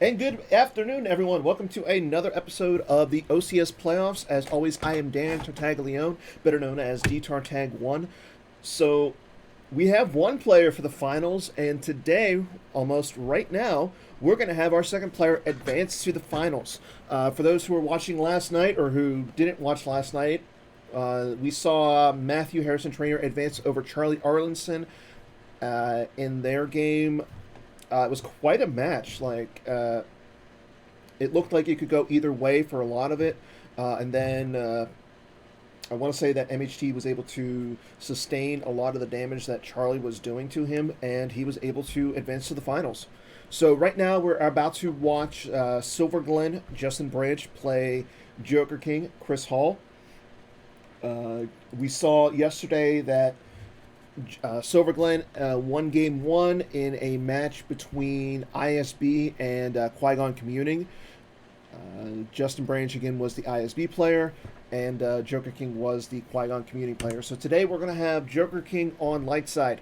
And good afternoon, everyone. Welcome to another episode of the OCS playoffs. As always, I am Dan Tartaglione, better known as DTartag1. So, we have one player for the finals, and today, almost right now, we're going to have our second player advance to the finals. For those who were watching last night or who didn't watch last night, we saw Matthew Harrison Trainer advance over Charlie Arlinson in their game. It was quite a match. It looked like it could go either way for a lot of it. And then I want to say that MHT was able to sustain a lot of the damage that Charlie was doing to him, and he was able to advance to the finals. So right now we're about to watch Silverglen, Justin Branch, play Jokerking, Chris Hull. We saw yesterday that Silverglen won game one in a match between ISB and Qui-Gon Communing. Justin Branch again was the ISB player, and Jokerking was the Qui-Gon Communing player. So today we're going to have Jokerking on light side,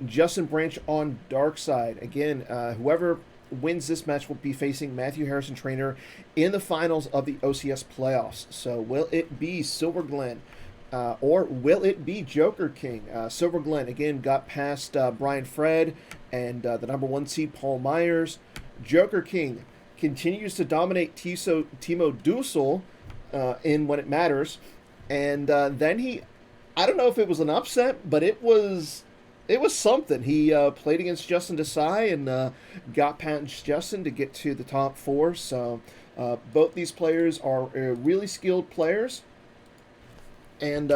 Justin Branch on dark side. Again, whoever wins this match will be facing Matthew Harrison Trainer in the finals of the OCS playoffs. So will it be Silverglen? Or will it be Jokerking? Silverglen, again, got past Brian Fred and the number one seed Paul Myers. Jokerking continues to dominate Timo Dussel in when it matters. And then I don't know if it was an upset, but it was something. He played against Justin Desai and got past Justin to get to the top four. So both these players are really skilled players. And,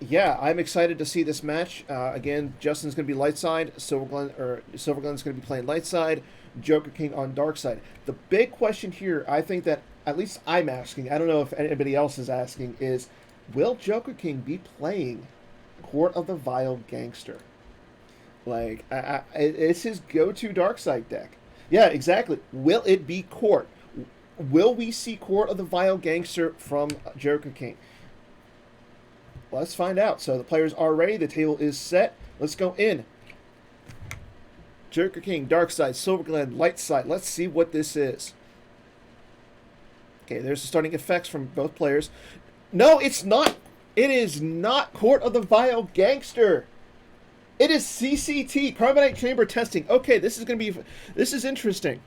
yeah, I'm excited to see this match. Again, Justin's going to be light side, Silverglen's going to be playing light side, Jokerking on dark side. The big question here, I think that at least I'm asking, I don't know if anybody else is asking, is will Jokerking be playing Court of the Vile Gangster? Like, it's his go-to dark side deck. Yeah, exactly. Will it be Court? Will we see Court of the Vile Gangster from Jokerking? Let's find out. So the players are ready. The table is set. Let's go in. Jokerking, dark side, Silverglen, light side. Let's see what this is. Okay, there's the starting effects from both players. No, it's not. It is not Court of the Vile Gangster. It is CCT, Carbonite Chamber Testing. Okay, this is interesting.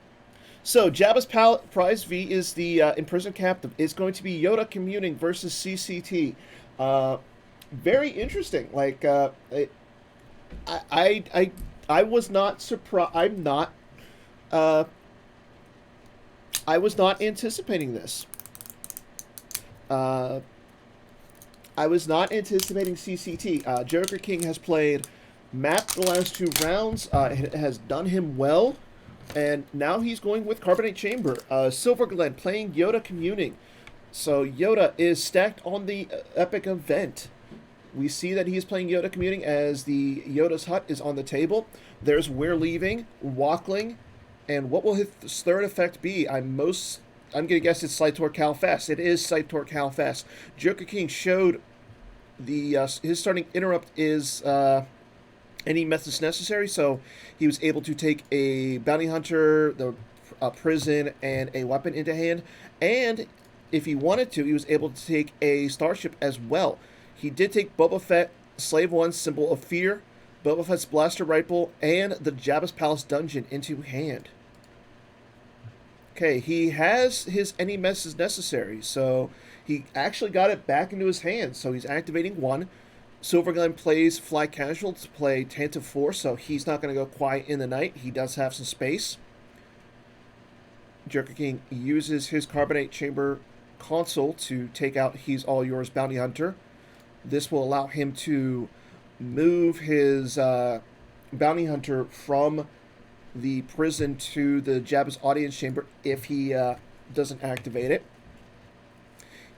So Jabba's Prize V is the imprisoned captive. It's going to be Yoda Communing versus CCT. Very interesting. Like, I was not surprised. I was not anticipating this. I was not anticipating CCT. Jokerking has played Map the last two rounds. It has done him well, and now he's going with Carbonate Chamber. Silverglen playing Yoda Communing. So Yoda is stacked on the epic event. We see that he is playing Yoda Commuting as the Yoda's Hut is on the table. There's We're Leaving, Walkling, and what will his third effect be? I'm going to guess it's Side Torque Cal Fast. It is Side Torque Cal Fast. Jokerking showed his starting interrupt is any methods necessary, so he was able to take a Bounty Hunter, the prison, and a weapon into hand, and if he wanted to, he was able to take a starship as well. He did take Boba Fett, Slave 1, Symbol of Fear, Boba Fett's Blaster Rifle, and the Jabba's Palace Dungeon into hand. Okay, he has his Any Message Necessary, so he actually got it back into his hands. So he's activating one. Silverglen plays Fly Casual to play Tantive Force, so he's not going to go Quiet in the Night. He does have some space. Jokerking uses his Carbonate Chamber console to take out He's All Yours Bounty Hunter. This will allow him to move his Bounty Hunter from the prison to the Jabba's Audience Chamber if he doesn't activate it.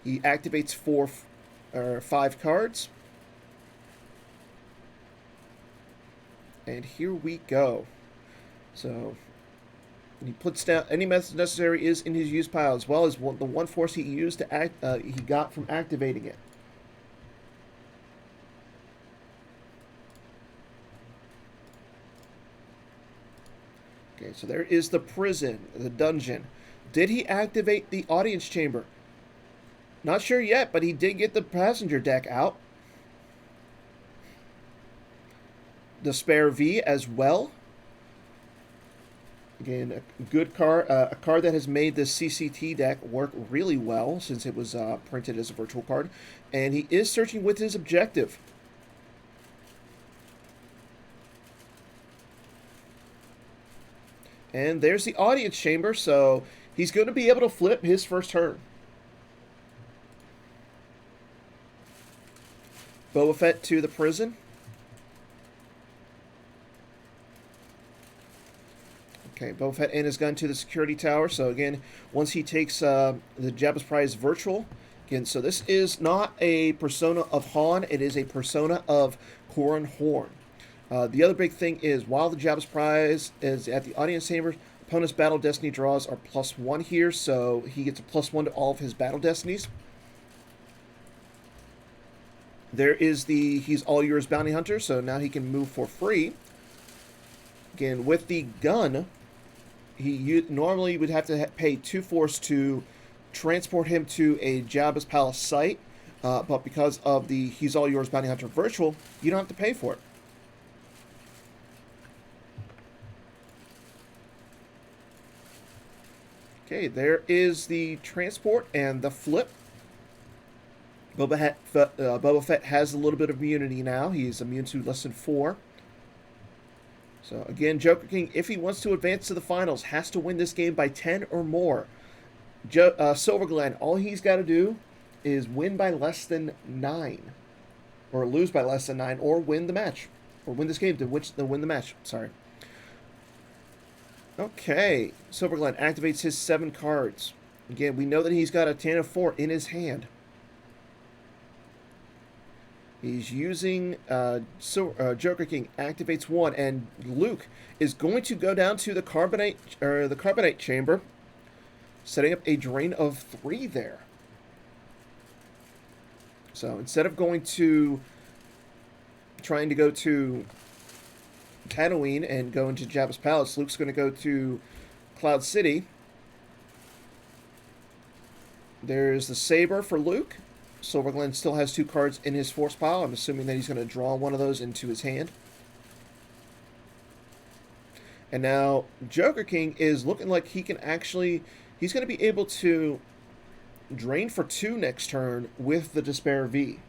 He activates 5 cards. And here we go. So he puts down any method necessary is in his use pile, as well as the one force he used to he got from activating it. Okay, Okay, so there is the prison, the dungeon. Did he activate the audience chamber? Not sure yet, but he did get the passenger deck out. The spare V as well. Again, a good card, a card that has made the CCT deck work really well since it was printed as a virtual card. And he is searching with his objective. And there's the audience chamber, so he's going to be able to flip his first turn. Boba Fett to the prison. Okay, Boba Fett and his gun to the security tower. So again, once he takes the Jabba's Prize virtual, again, so this is not a persona of Han, it is a persona of Corran Horn. The other big thing is, while the Jabba's Prize is at the audience chamber, opponent's battle destiny draws are +1 here, so he gets a +1 to all of his battle destinies. There is the He's All Yours Bounty Hunter, so now he can move for free. Again, with the gun, he normally would have to pay 2 force to transport him to a Jabba's Palace site, but because of the He's All Yours Bounty Hunter virtual, you don't have to pay for it. Okay, there is the transport and the flip. Boba Fett has a little bit of immunity now. He's immune to less than 4. So again, Jokerking, if he wants to advance to the finals, has to win this game by 10 or more. Silverglen, all he's got to do is win by less than 9. Or lose by less than 9, or win the match. Or win this game to win the match. Sorry. Okay, Silverglen activates his 7 cards. Again, we know that he's got a Tan of 4 in his hand. He's using Jokerking activates 1, and Luke is going to go down to the carbonite chamber, setting up a drain of 3 there. So instead of trying to go to Tatooine and go into Jabba's Palace, Luke's going to go to Cloud City. There's the saber for Luke. Silverglen still has 2 cards in his force pile. I'm assuming that he's going to draw one of those into his hand. And now Jokerking is looking like he's going to be able to drain for 2 next turn with the Despair V.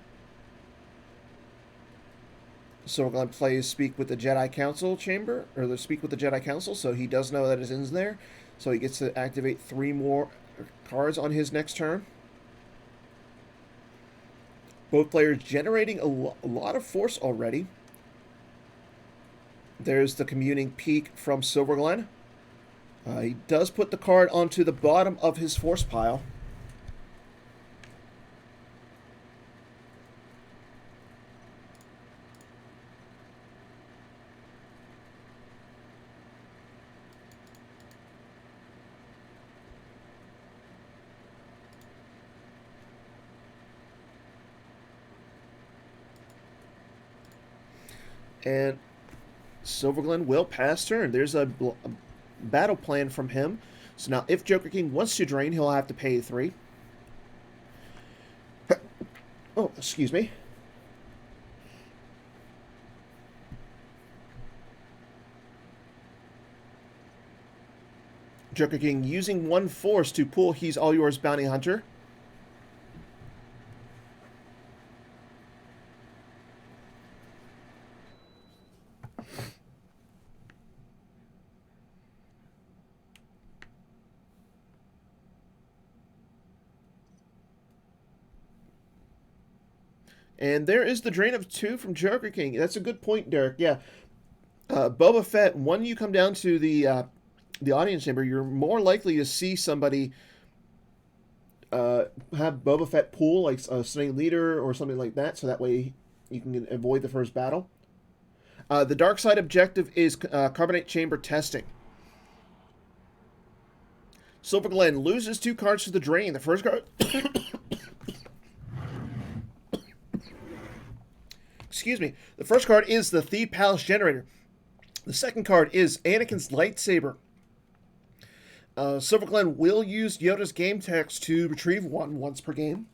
Silverglen plays Speak with the Jedi Council chamber, or the Speak with the Jedi Council, so he does know that it's in there. So he gets to activate 3 more cards on his next turn. Both players generating a lot of force already. There's the Communing Peak from Silverglen. He does put the card onto the bottom of his force pile. And Silverglen will pass turn. There's a battle plan from him. So now if Jokerking wants to drain, he'll have to pay 3. Oh, excuse me. Jokerking using 1 force to pull He's All Yours Bounty Hunter. And there is the drain of 2 from Jokerking. That's a good point, Derek. Yeah. Boba Fett, when you come down to the audience chamber, you're more likely to see somebody have Boba Fett pull, like a Snake Leader or something like that, so that way you can avoid the first battle. The dark side objective is Carbonite Chamber testing. Silverglen loses 2 cards to the drain. The first card... Excuse me. The first card is the Theed Palace Generator. The second card is Anakin's Lightsaber. Silverglen will use Yoda's game text to retrieve one once per game.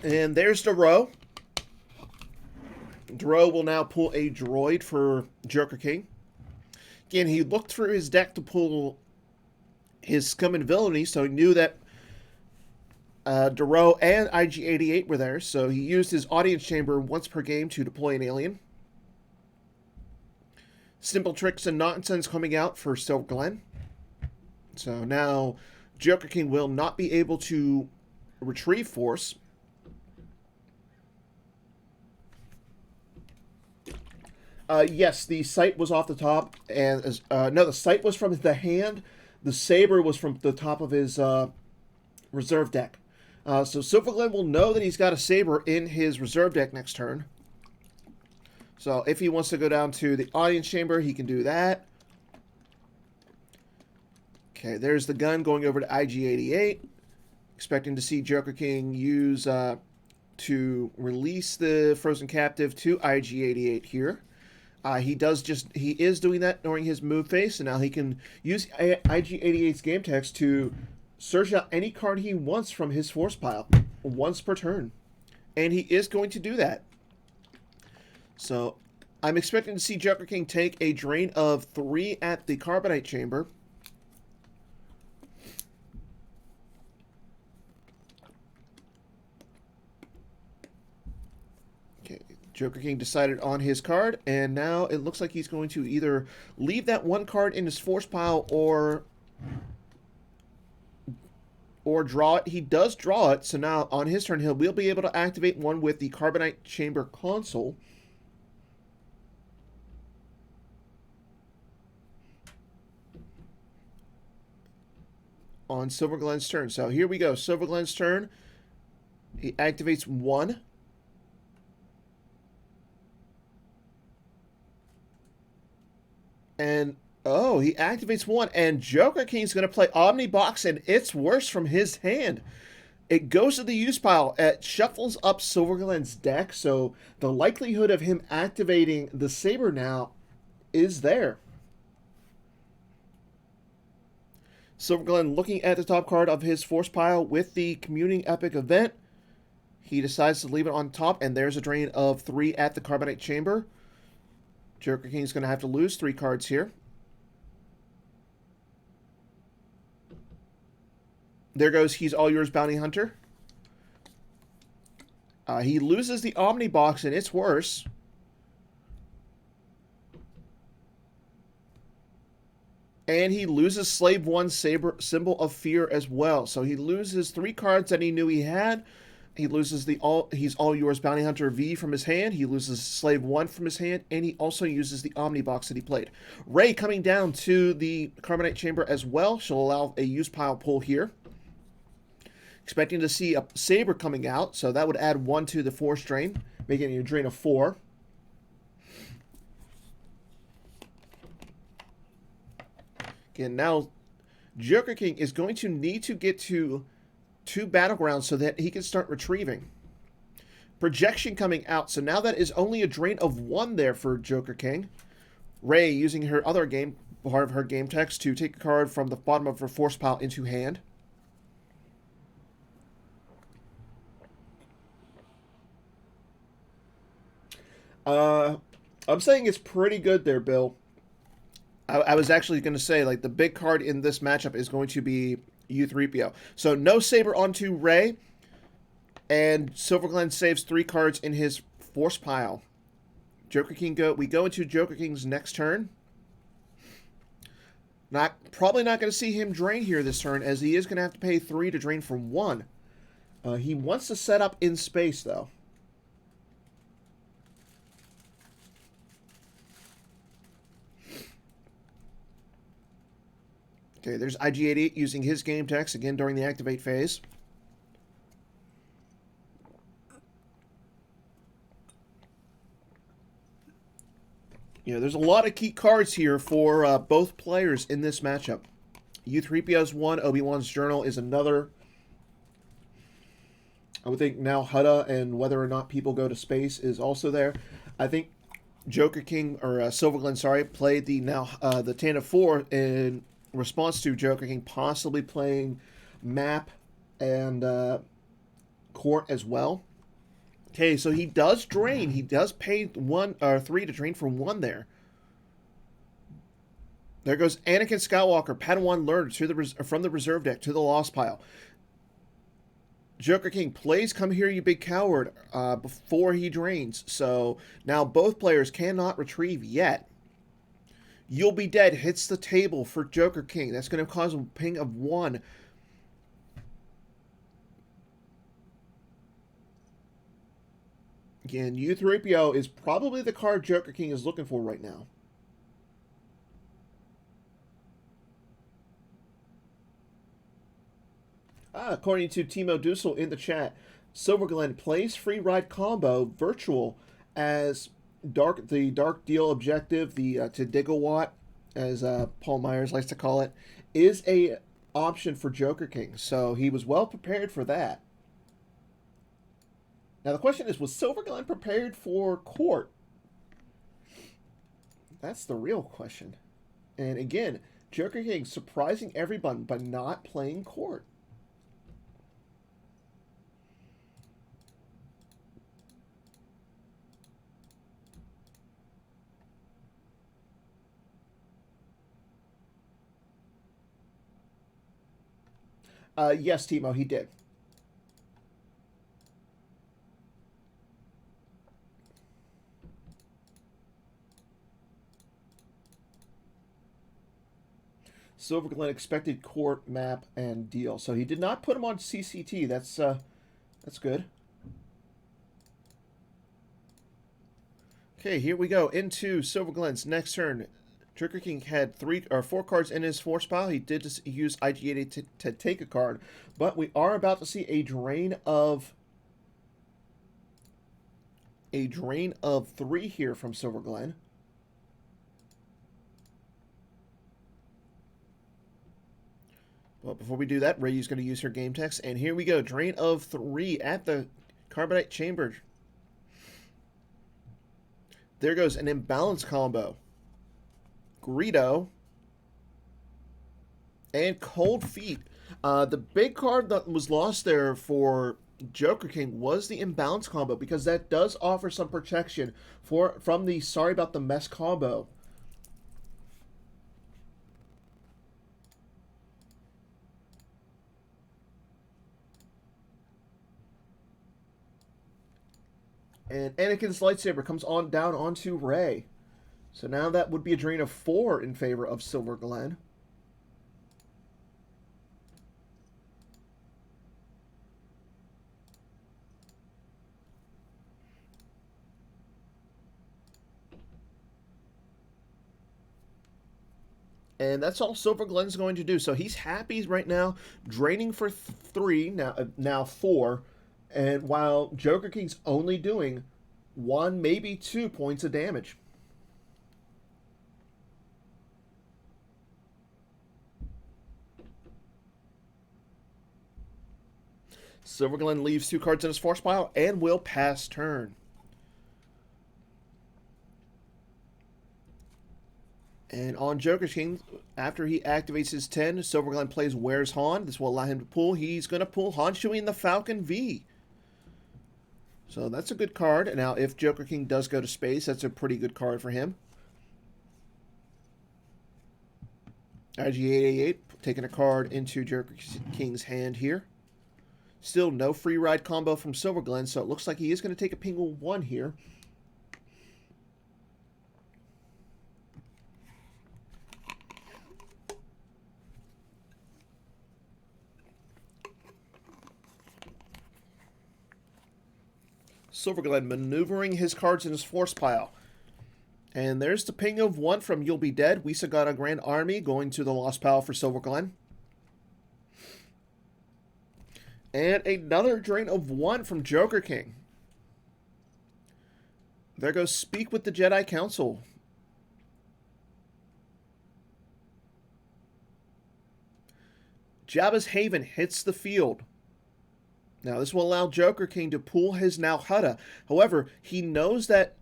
And there's Duro. Duro will now pull a droid for Jokerking. Again, he looked through his deck to pull his scum and villainy, so he knew that Duro and IG-88 were there, so he used his audience chamber once per game to deploy an alien. Simple tricks and nonsense coming out for Silverglen. So now Jokerking will not be able to retrieve force. Yes, the sight was off the top, and no, the sight was from the hand. The saber was from the top of his reserve deck. So Silverglen will know that he's got a saber in his reserve deck next turn. So if he wants to go down to the audience chamber, he can do that. Okay, there's the gun going over to IG-88. Expecting to see Jokerking use to release the frozen captive to IG-88 here. He is doing that during his move phase, and now he can use IG-88's game text to search out any card he wants from his force pile once per turn. And he is going to do that. So I'm expecting to see Jokerking take a drain of 3 at the Carbonite Chamber. Okay, Jokerking decided on his card, and now it looks like he's going to either leave that one card in his force pile or draw it. He does draw it, so now on his turn, will be able to activate one with the Carbonite Chamber console. On Silverglen's turn. So here we go. Silverglen's turn. He activates 1. And, oh, he activates 1. And Jokerking's going to play Omnibox, and it's worse from his hand. It goes to the use pile. It shuffles up Silverglen's deck, so the likelihood of him activating the saber now is there. Silverglen looking at the top card of his force pile with the Communing Epic event. He decides to leave it on top, and there's a drain of 3 at the Carbonite Chamber. Jokerking's going to have to lose 3 cards here. There goes He's All Yours, Bounty Hunter. He loses the Omnibox, and it's worse. And he loses Slave 1 Saber, Symbol of Fear as well. So he loses 3 cards that he knew he had. He loses the He's All Yours Bounty Hunter V from his hand. He loses Slave 1 from his hand. And he also uses the Omnibox that he played. Ray coming down to the Carbonite Chamber as well. She'll allow a use pile pull here. Expecting to see a Saber coming out. So that would add 1 to the force drain, making it a drain of 4. Again, now Jokerking is going to need to get to 2 battlegrounds so that he can start retrieving. Projection coming out, so now that is only a drain of 1 there for Jokerking. Ray using her other part of her game text to take a card from the bottom of her force pile into hand. I'm saying it's pretty good there, Bill. I was actually going to say, like, the big card in this matchup is going to be U3PO. So no Saber onto Ray, and Silverglen saves 3 cards in his force pile. We go into Jokerking's next turn. Probably not going to see him drain here this turn, as he is going to have to pay 3 to drain from 1. He wants to set up in space, though. Okay, there's IG-88 using his game text again during the activate phase. There's a lot of key cards here for both players in this matchup. U3PO is 1, Obi-Wan's Journal is another. I would think now Hutta and whether or not people go to space is also there. I think Jokerking, or Silverglen, sorry, played the Tana 4 in response to Jokerking possibly playing map and court as well. Okay, so he does drain. He does pay 1 or 3 to drain for 1 there. There goes Anakin Skywalker, Padawan learner from the reserve deck to the lost pile. Jokerking plays "Come Here, You Big Coward" before he drains. So now both players cannot retrieve yet. "You'll Be Dead" hits the table for Jokerking. That's going to cause a ping of 1. Again, U3PO is probably the card Jokerking is looking for right now. According to Timo Dussel in the chat, Silverglen plays free ride combo virtual as the dark deal objective, the to Digawatt, as Paul Myers likes to call it, is a option for Jokerking. So he was well prepared for that. Now the question is, was Silverglen prepared for court? That's the real question. And again, Jokerking surprising everyone by not playing court. Yes, Timo, he did. Silverglen expected court, map, and deal. So he did not put him on CCT. That's good. Okay, here we go into Silverglen's next turn. Jokerking had 3 or 4 cards in his force pile. He did use IG-8 to take a card, but we are about to see a drain of 3 here from Silverglen. Well, before we do that, Rayu's going to use her game text, and here we go. Drain of 3 at the Carbonite Chamber. There goes an imbalance combo. Greedo and Cold Feet. The big card that was lost there for Jokerking was the imbalance combo, because that does offer some protection from the sorry about the mess combo. And Anakin's lightsaber comes on down onto Rey. So now that would be a drain of 4 in favor of Silverglen. And that's all Silverglen's going to do. So he's happy right now, draining for 3, now 4. And while Jokerking's only doing 1, maybe 2 points of damage. Silverglen leaves 2 cards in his force pile and will pass turn. And on Jokerking, after he activates his 10, Silverglen plays Where's Han. This will allow him to pull. He's going to pull Han Chewie in the Falcon V. So that's a good card. Now, if Jokerking does go to space, that's a pretty good card for him. IG-888 taking a card into Jokerking's hand here. Still no free ride combo from Silverglen, so it looks like he is going to take a ping of 1 here. Silverglen maneuvering his cards in his force pile. And there's the ping of 1 from You'll Be Dead. We got a Grand Army going to the Lost Pile for Silverglen. And another drain of 1 from Jokerking. There goes Speak with the Jedi Council. Jabba's Haven hits the field. Now, this will allow Jokerking to pull his now Hutta. However, he knows that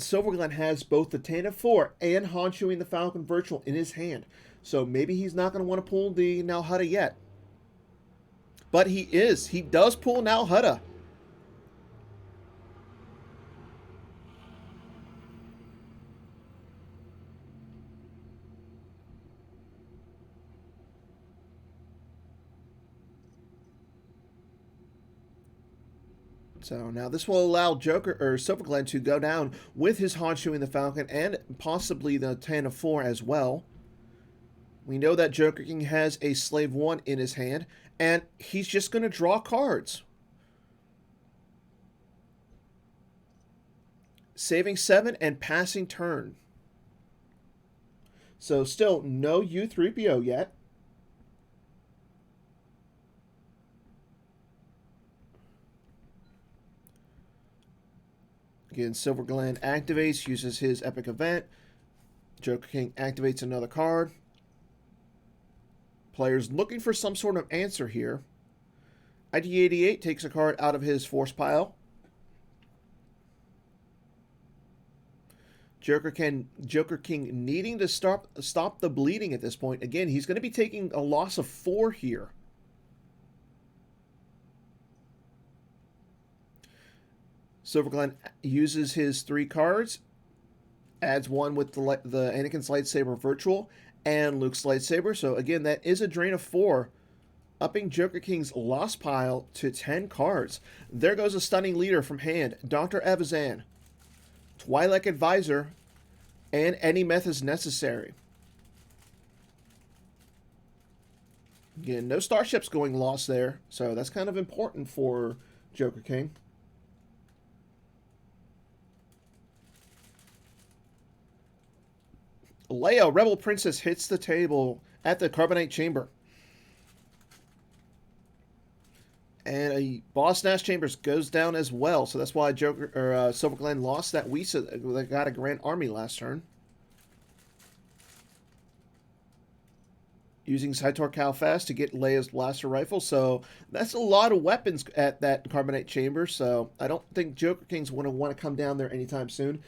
Silverglen has both the Tandem 4 and Honchoing the Falcon Virtual in his hand. So maybe he's not going to want to pull the Nalhutta yet. But he is. He does pull Nalhutta. So now this will allow Silverglen to go down with his Honchoing the Falcon and possibly the Tandem 4 as well. We know that Jokerking has a Slave 1 in his hand, and he's just going to draw cards. Saving 7 and passing turn. So still no U3PO yet. Again, Silverglen activates, uses his epic event. Jokerking activates another card. Players looking for some sort of answer here. IG-88 takes a card out of his force pile. Jokerking needing to stop the bleeding at this point. Again, he's going to be taking a loss of 4 here. Silverglen uses his 3 cards, adds 1 with the Anakin's lightsaber virtual and Luke's lightsaber. So again, that is a drain of 4, upping Jokerking's loss pile to 10 cards. There goes a stunning leader from hand, Dr. Evazan, Twi'lek Advisor, and any methods necessary. Again, no starships going lost there, so that's kind of important for Jokerking. Leia, Rebel Princess, hits the table at the Carbonite Chamber. And a Boss Nash Chambers goes down as well. So that's why Silverglen lost that Wisa that got a Grand Army last turn. Using Saitor Calfast to get Leia's blaster rifle. So that's a lot of weapons at that Carbonite Chamber. So I don't think Jokerking's going to want to come down there anytime soon.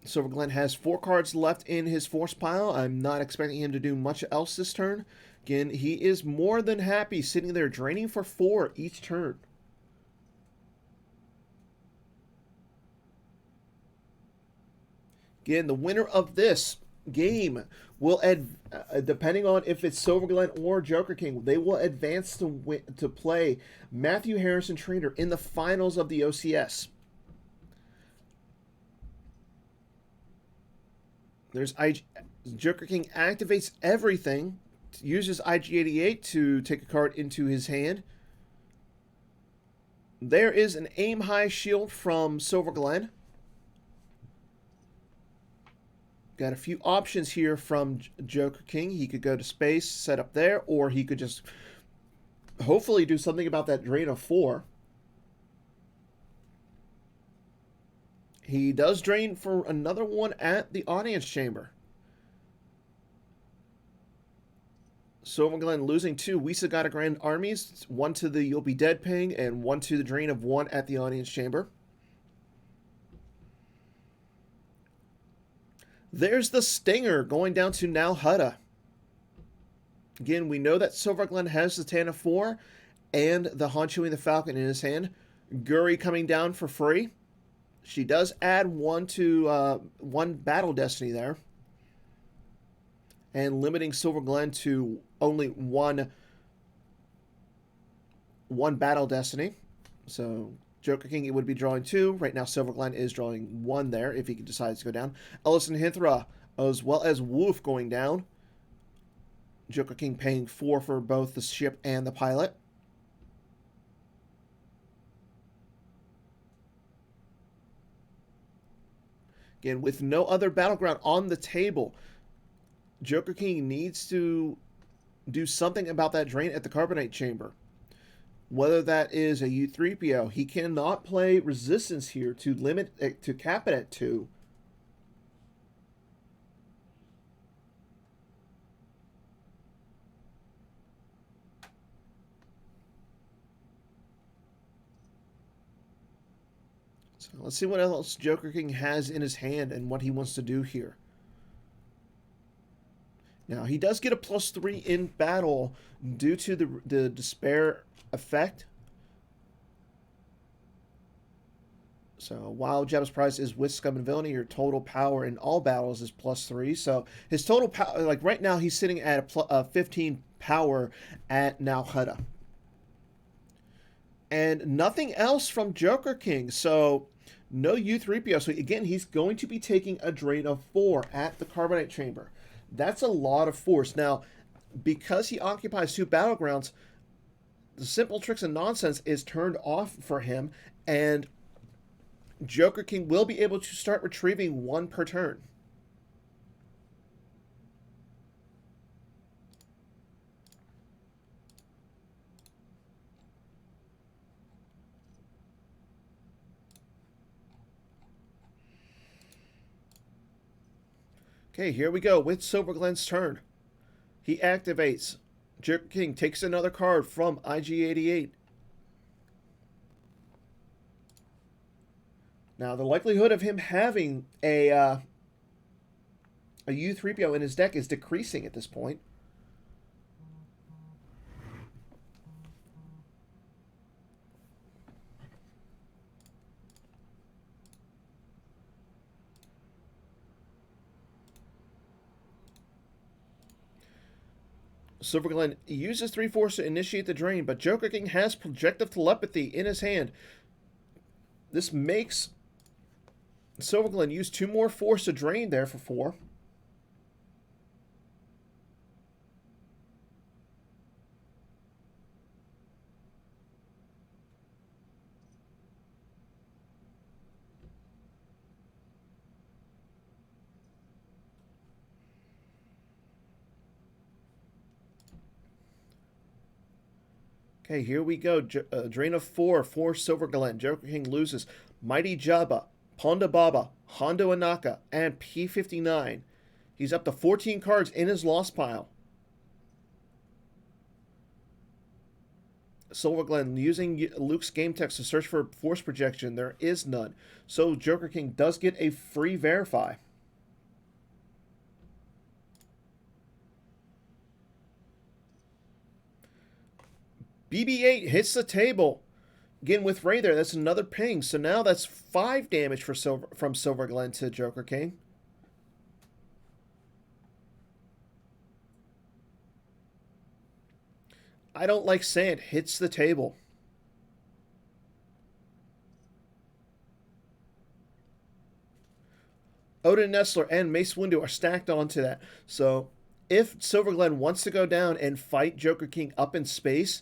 Silverglen has 4 cards left in his force pile. I'm not expecting him to do much else this turn. Again, he is more than happy sitting there draining for 4 each turn. Again, the winner of this game will, depending on if it's Silverglen or Jokerking, they will advance to play Matthew Harrison Trainer in the finals of the OCS. Jokerking activates everything, uses IG-88 to take a card into his hand. There is an aim high shield from Silverglen. Got a few options here from Jokerking. He could go to space, set up there, or he could just hopefully do something about that drain of 4. He does drain for another one at the audience chamber. Silverglen losing 2 Wisa got a Grand Armies, 1 to the You'll Be Dead ping, and 1 to the drain of 1 at the audience chamber. There's the Stinger going down to Nalhutta. Again, we know that Silverglen has the Tana 4 and the Honchoing the Falcon in his hand. Guri coming down for free. She does add 1 to 1 Battle Destiny there. And limiting Silverglen to only one Battle Destiny. So Jokerking, it would be drawing 2. Right now, Silverglen is drawing 1 there if he decides to go down. Ellison Hinthra, as well as Wolf going down. Jokerking paying 4 for both the ship and the pilot. Again, with no other battleground on the table, Jokerking needs to do something about that drain at the Carbonite Chamber. Whether that is a U3PO, he cannot play Resistance here to limit it, to cap it at 2. So let's see what else Jokerking has in his hand and what he wants to do here. Now, he does get a +3 in battle due to the despair effect. So, while Jabba's prize is with Scum and Villainy, your total power in all battles is +3. So, his total power, like right now, he's sitting at a 15 power at Now Hutta. And nothing else from Jokerking. So, no U3PO. So, again, he's going to be taking a drain of 4 at the Carbonite Chamber. That's a lot of force. Now, because he occupies 2 battlegrounds, the simple tricks and nonsense is turned off for him, and Jokerking will be able to start retrieving 1 per turn. Okay, here we go with Silverglen's turn. He activates. Jokerking takes another card from IG-88. Now, the likelihood of him having a U3PO in his deck is decreasing at this point. Silverglen uses 3 force to initiate the drain, but Jokerking has projective telepathy in his hand. This makes Silverglen use 2 more force to drain there for 4. Okay, here we go. Drain of 4 for Silverglen. Jokerking loses Mighty Jabba, Ponda Baba, Hondo Anaka, and P-59. He's up to 14 cards in his lost pile. Silverglen using Luke's game text to search for force projection. There is none. So Jokerking does get a free verify. BB-8 hits the table. Again, with Ray there, that's another ping. So now that's 5 damage from Silverglen to Jokerking. I Don't Like Sand hits the table. Odin Nestler and Mace Windu are stacked onto that. So if Silverglen wants to go down and fight Jokerking up in space,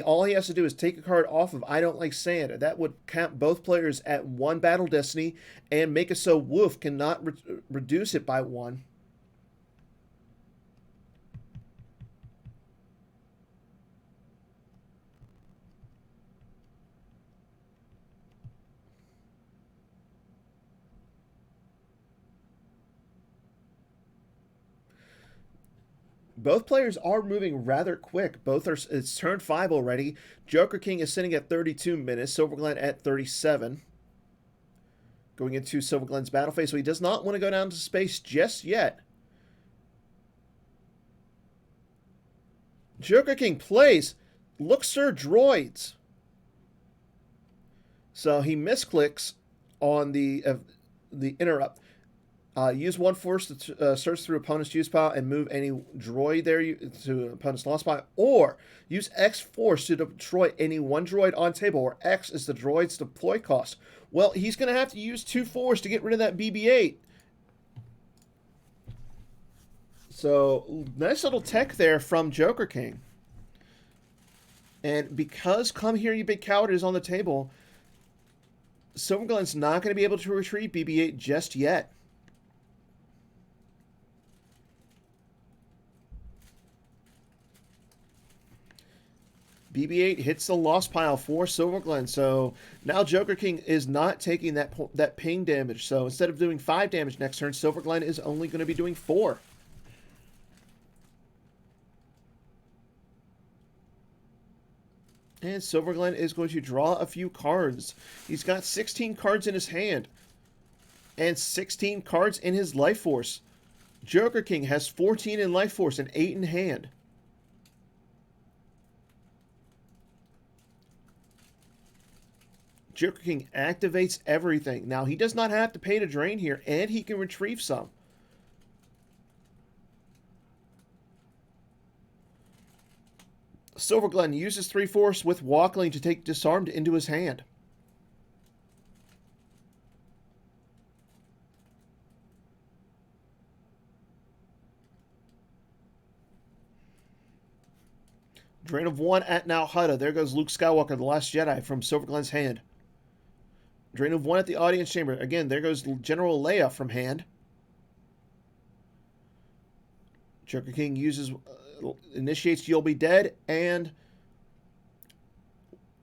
all he has to do is take a card off of I Don't Like Sand. That would count both players at 1 battle destiny and make it so Wolf cannot reduce it by 1. Both players are moving rather quick. It's turn 5 already. Jokerking is sitting at 32 minutes. Silverglen at 37. Going into Silverglen's battle phase. So he does not want to go down to space just yet. Jokerking plays Luxor Droids. So he misclicks on the interrupt. Use 1 force to search through opponent's use pile and move any droid there to opponent's lost pile, or use X force to destroy any 1 droid on table, where X is the droid's deploy cost. Well, he's going to have to use 2 force to get rid of that BB-8. So, nice little tech there from Jokerking. And because Come Here You Big Coward is on the table, Silverglen's not going to be able to retrieve BB-8 just yet. BB-8 hits the lost pile for Silverglen, so now Jokerking is not taking that ping damage. So instead of doing 5 damage next turn, Silverglen is only going to be doing 4. And Silverglen is going to draw a few cards. He's got 16 cards in his hand. And 16 cards in his life force. Jokerking has 14 in life force and 8 in hand. Jokerking activates everything. Now, he does not have to pay to drain here, and he can retrieve some. Silverglen uses 3 force with Walkling to take Disarmed into his hand. Drain of 1 at Now Hutta. There goes Luke Skywalker, the Last Jedi, from Silverglen's hand. Drain of 1 at the Audience Chamber. Again, there goes General Leia from hand. Jokerking initiates You'll Be Dead, and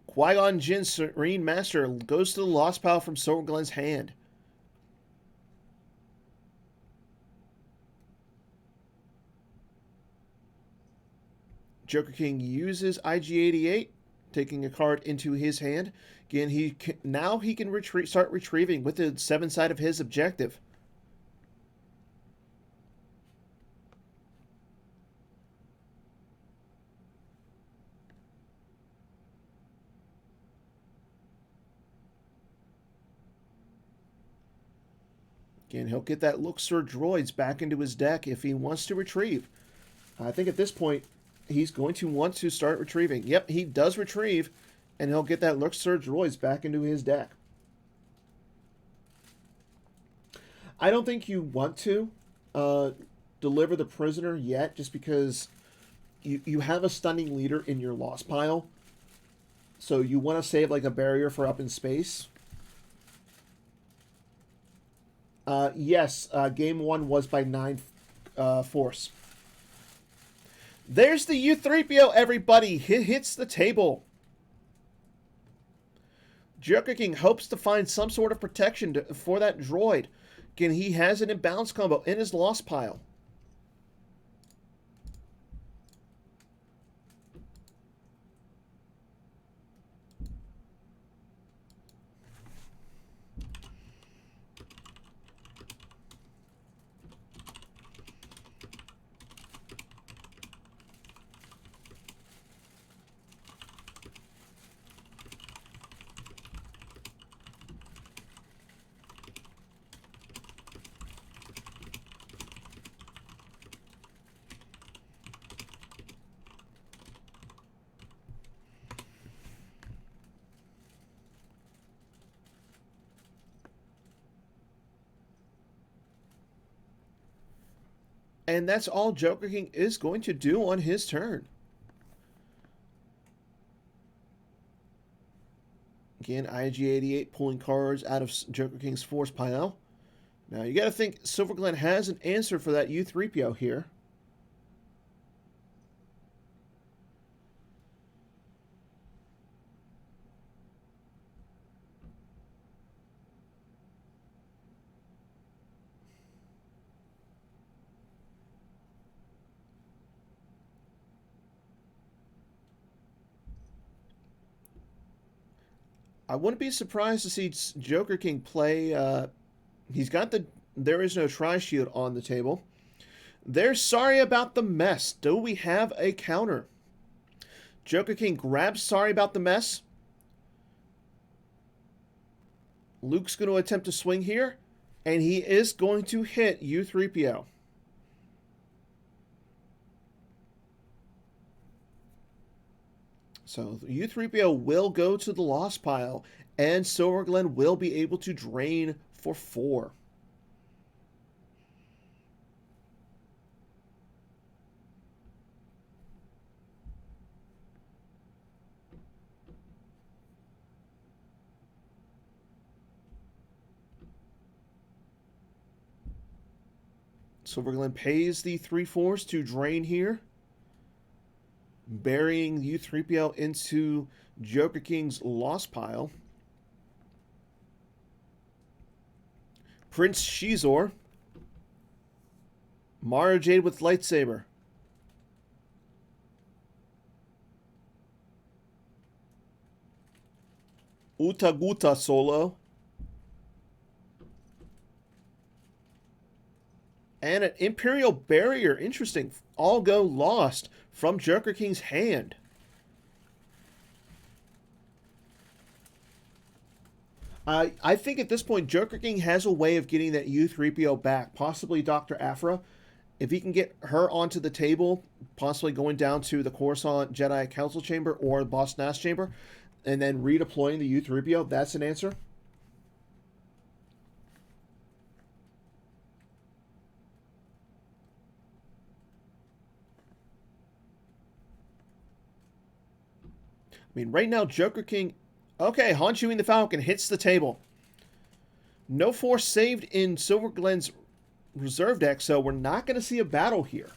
Qui-Gon Jinn, Serene Master, goes to the Lost Pile from Silverglen's hand. Jokerking uses IG-88, taking a card into his hand. Again, now he can start retrieving with the 7 side of his objective. Again, he'll get that Luxor droids back into his deck if he wants to retrieve. I think at this point, he's going to want to start retrieving. Yep, he does retrieve, and he'll get that Luxor droids back into his deck. I don't think you want to deliver the prisoner yet, just because you have a stunning leader in your lost pile. So you want to save like a barrier for up in space. Yes, game 1 was by 9 force. There's the U3PO, everybody. He hits the table. Jokerking hopes to find some sort of protection for that droid. Again, he has an imbalance combo in his lost pile. And that's all Jokerking is going to do on his turn. Again, IG-88 pulling cards out of Jokerking's force pile. Now, you got to think Silverglen has an answer for that U3PO here. I wouldn't be surprised to see Jokerking play. He's got the There Is No Tri-Shield on the table. They're Sorry About the Mess. Do we have a counter? Jokerking grabs Sorry About the Mess. Luke's going to attempt to swing here, and he is going to hit U3PO. So U3PO will go to the lost pile, and Silverglen will be able to drain for 4. Silverglen pays the 3 force to drain here, burying U3PO into Jokerking's lost pile. Prince Shizor. Mara Jade with lightsaber. Utaguta solo. And an Imperial Barrier. Interesting. All go lost from Jokerking's hand. I think at this point, Jokerking has a way of getting that U3PO back. Possibly Dr. Aphra. If he can get her onto the table, possibly going down to the Coruscant Jedi Council Chamber or the Boss Nass Chamber, and then redeploying the U3PO, that's an answer. I mean, right now, Jokerking... Okay, Hull-CCT the Falcon hits the table. No force saved in Silverglen's reserve deck, so we're not going to see a battle here.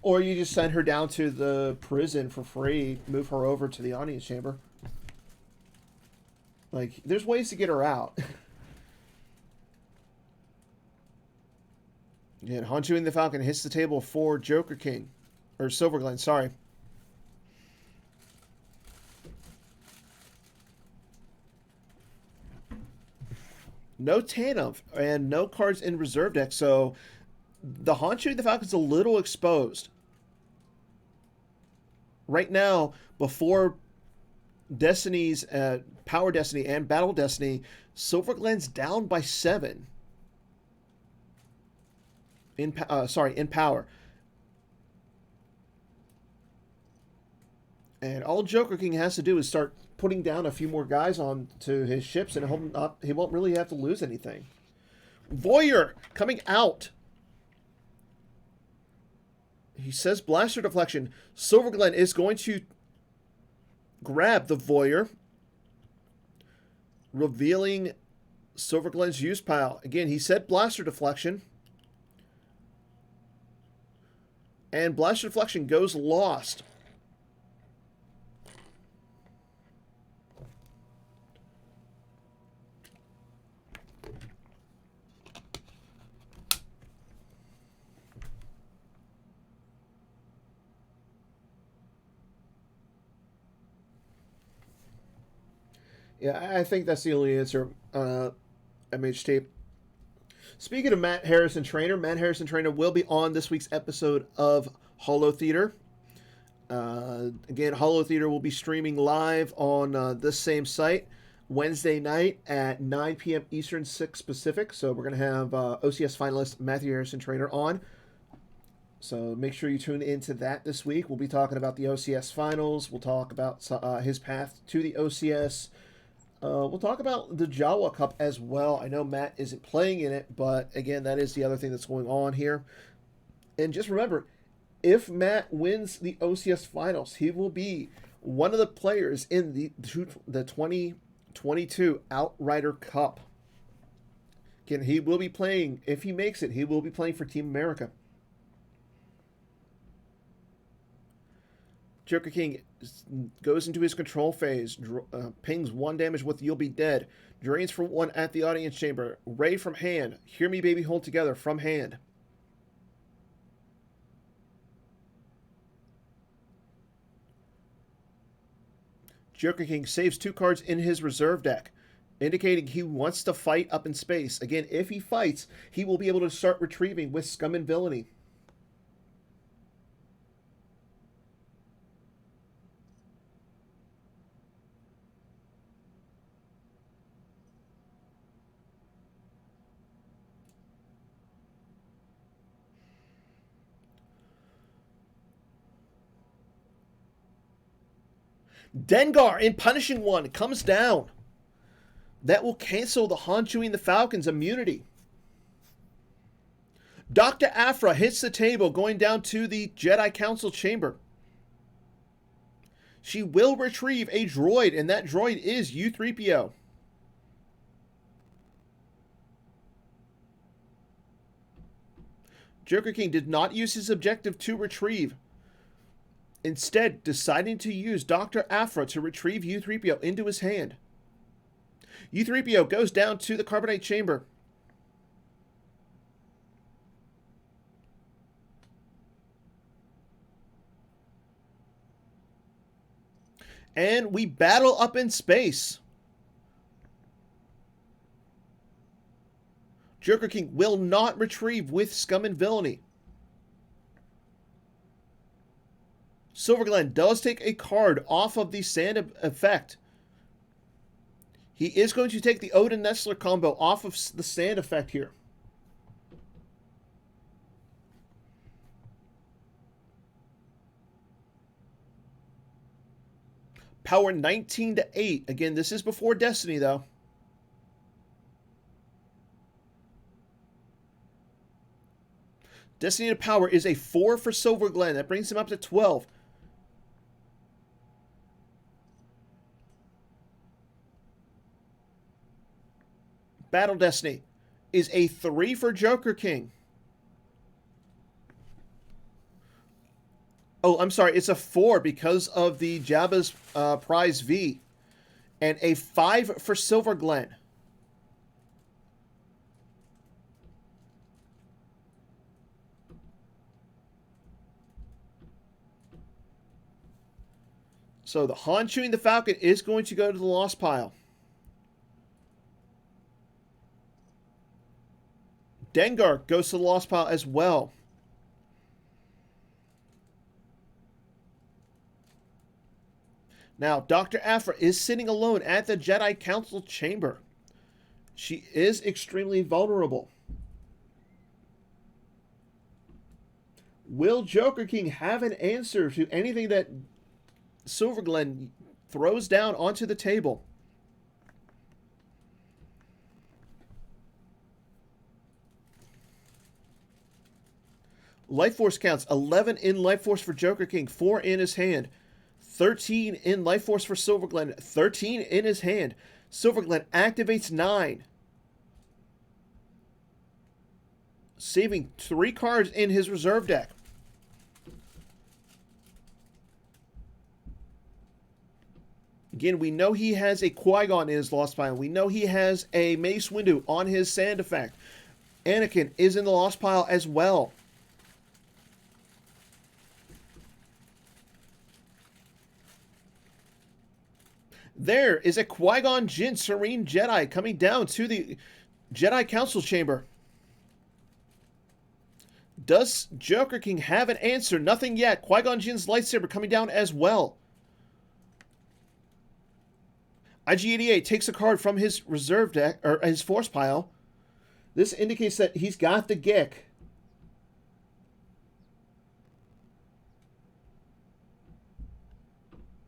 Or you just send her down to the prison for free, move her over to the audience chamber. Like, there's ways to get her out. Again, Hull-CCT the Falcon hits the table for Jokerking. Or Silverglen, sorry. No Tanov and no cards in reserve deck, so the Hull-CCT the Falcon's a little exposed. Right now, before Destiny's Power Destiny and Battle Destiny, Silverglen's down by 7 in power. And all Jokerking has to do is start putting down a few more guys onto his ships, and he won't really have to lose anything. Voyeur coming out. He says blaster deflection. Silverglen is going to grab the Voyeur, revealing Silverglen's use pile. Again, he said blaster deflection. And blaster deflection goes lost. Yeah, I think that's the only answer. MHT. Speaking of Matt Harrison Trainer, Matt Harrison Trainer will be on this week's episode of Holo Theater. Again, Holo Theater will be streaming live on this same site Wednesday night at 9 p.m. Eastern, 6 Pacific. So we're going to have OCS finalist Matthew Harrison Trainer on. So make sure you tune into that this week. We'll be talking about the OCS finals. We'll talk about his path to the OCS. We'll talk about the Jawa Cup as well. I know Matt isn't playing in it, but again, that is the other thing that's going on here. And just remember, if Matt wins the OCS finals, he will be one of the players in the 2022 Outrider Cup. Again, he will be playing, if he makes it, he will be playing for Team America. Jokerking goes into his control phase, pings 1 damage with You'll Be Dead, drains for 1 at the audience chamber, Ray from hand, Hear Me Baby Hold Together from hand. Jokerking saves 2 cards in his reserve deck, indicating he wants to fight up in space. Again, if he fights, he will be able to start retrieving with Scum and Villainy. Dengar in Punishing One comes down. That will cancel the Hull-CCT the Falcon's immunity. Dr. Aphra hits the table going down to the Jedi Council chamber. She will retrieve a droid, and that droid is U3PO. Jokerking did not use his objective to retrieve. Instead, deciding to use Dr. Aphra to retrieve U3PO into his hand. U3PO goes down to the Carbonite chamber. And we battle up in space. Jokerking will not retrieve with Scum and Villainy. Silverglen does take a card off of the sand effect. He is going to take the Odin Nestler combo off of the sand effect here. Power 19 to 8. Again, this is before Destiny, though. Destiny to Power is a 4 for Silverglen. That brings him up to 12. Battle Destiny is a 3 for Jokerking. Oh, I'm sorry. It's a 4 because of the Jabba's Prize V. And a 5 for Silverglen. So the Han chewing the Falcon is going to go to the lost pile. Dengar goes to the lost pile as well. Now, Dr. Aphra is sitting alone at the Jedi Council chamber. She is extremely vulnerable. Will Jokerking have an answer to anything that Silverglen throws down onto the table? Life Force counts. 11 in Life Force for Jokerking, 4 in his hand. 13 in Life Force for Silverglen, 13 in his hand. Silverglen activates 9. Saving 3 cards in his reserve deck. Again, we know he has a Qui-Gon in his Lost Pile. We know he has a Mace Windu on his Sand effect. Anakin is in the Lost Pile as well. There is a Qui-Gon Jinn Serene Jedi coming down to the Jedi Council chamber. Does Jokerking have an answer? Nothing yet. Qui-Gon Jinn's lightsaber coming down as well. IG-88 takes a card from his reserve deck, or his force pile. This indicates that he's got the Gick.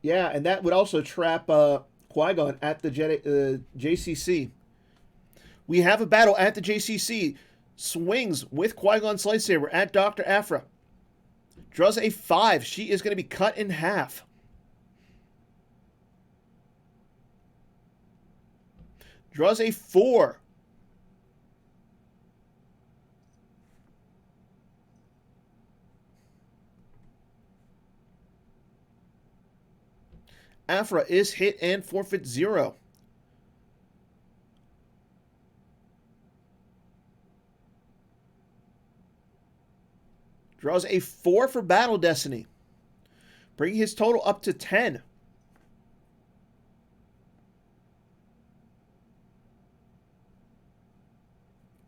Yeah, and that would also trap Qui-Gon at the JCC. We have a battle at the JCC. Swings with Qui-Gon's lightsaber at Dr. Aphra. Draws a 5. She is going to be cut in half. Draws a 4. Aphra is hit and forfeit 0. Draws a 4 for Battle Destiny, bringing his total up to 10.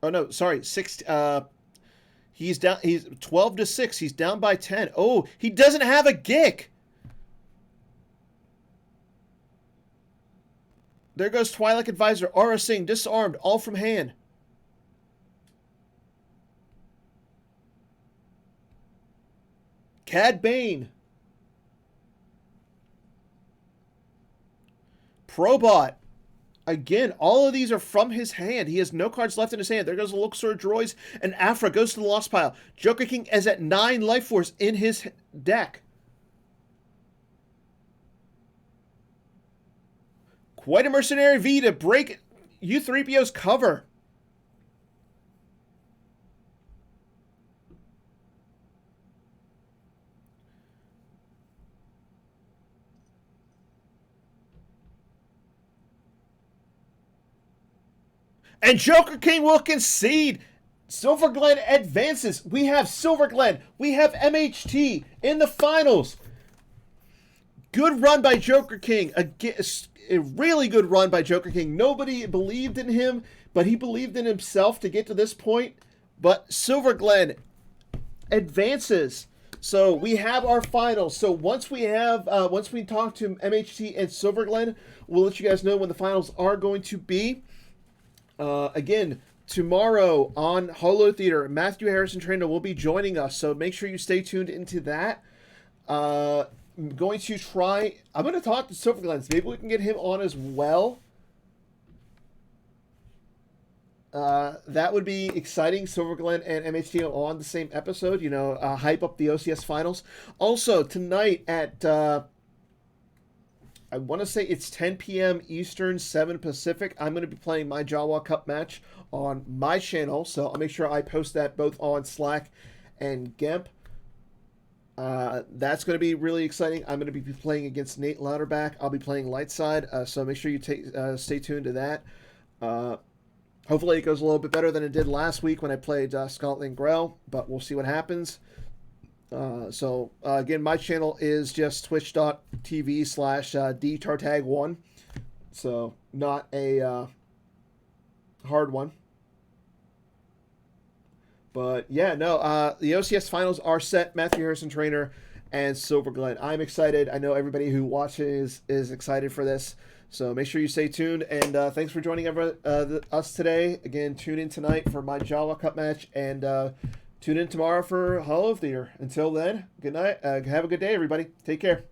Oh no, sorry, 6. He's down. He's 12 to 6. He's down by 10. Oh, he doesn't have a Gick. There goes Twi'lek Advisor, Aura Singh, disarmed, all from hand. Cad Bane. Probot. Again, all of these are from his hand. He has no cards left in his hand. There goes the Luxor Droids, and Aphra goes to the Lost Pile. Jokerking is at 9 Life Force in his deck. Quite a Mercenary V to break U-3PO's cover. And Jokerking will concede. Silverglen advances. We have Silverglen. We have MHT in the finals. Good run by Jokerking. A really good run by Jokerking. Nobody believed in him, but he believed in himself to get to this point. But Silverglen advances. So we have our finals. So once we talk to MHT and Silverglen, we'll let you guys know when the finals are going to be. Again, tomorrow on Holo Theater, Matthew Harrison Trainer will be joining us. So make sure you stay tuned into that. I'm going to talk to Silverglen. Maybe we can get him on as well. That would be exciting. Silverglen and MHT on the same episode. Hype up the OCS finals. Also tonight at I want to say it's 10 p.m. Eastern, 7 Pacific. I'm going to be playing my Jawa Cup match on my channel, so I'll make sure I post that both on Slack and GEMP. That's going to be really exciting. I'm going to be playing against Nate Louderback. I'll be playing light side, so make sure you stay tuned to that. Hopefully it goes a little bit better than it did last week when I played Scotland Grell, but we'll see what happens. Again, my channel is just twitch.tv/dtartag1, so not a hard one. But yeah, no, the OCS finals are set. Matthew Harrison Trainer and Silverglen. I'm excited. I know everybody who watches is excited for this. So make sure you stay tuned. And thanks for joining us today. Again, tune in tonight for my Jawa Cup match. And tune in tomorrow for Holo Theater. Until then, good night. Have a good day, everybody. Take care.